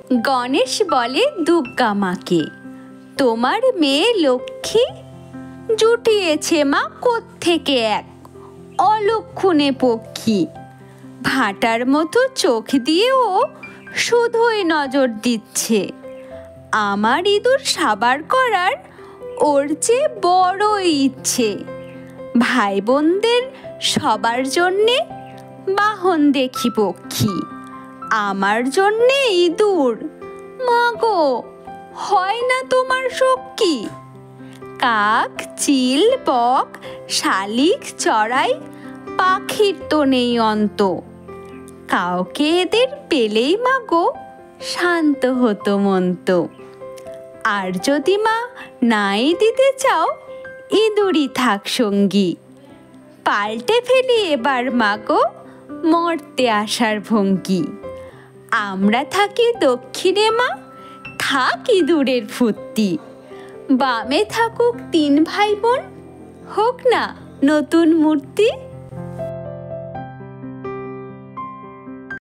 গণেশ বলে দুর্গা মাকে, তোমার মেয়ে লক্ষ্মী জুটিয়েছে মা কোত্থেকে এক অলক্ষণে পক্ষী। ভাটার মতো চোখ দিয়েও শুধুই নজর দিচ্ছে। আমার ইঁদুর সাবার করার ওর যে বড় ইচ্ছে। ভাই বোনদের সবার জন্যে বাহন দেখি পক্ষী, আমার জন্যে ইঁদুর মাগো হয় না তোমার সখী। কাক, চিল, বক, শালিক, চড়াই পাখির তো নেই অন্ত। কাউকে এদের পেলেই মাগো শান্ত হতো মন্ত। আর যদি মা নাই দিতে চাও ইঁদুরই থাক সঙ্গী। পাল্টে ফেলি এবার মাগো মরতে আসার ভঙ্গি। আমরা থাকি দক্ষিণে মা, থাক ইঁদুরের ফুর্তি। বামে থাকুক তিন ভাই বোন, হোক না নতুন মূর্তি।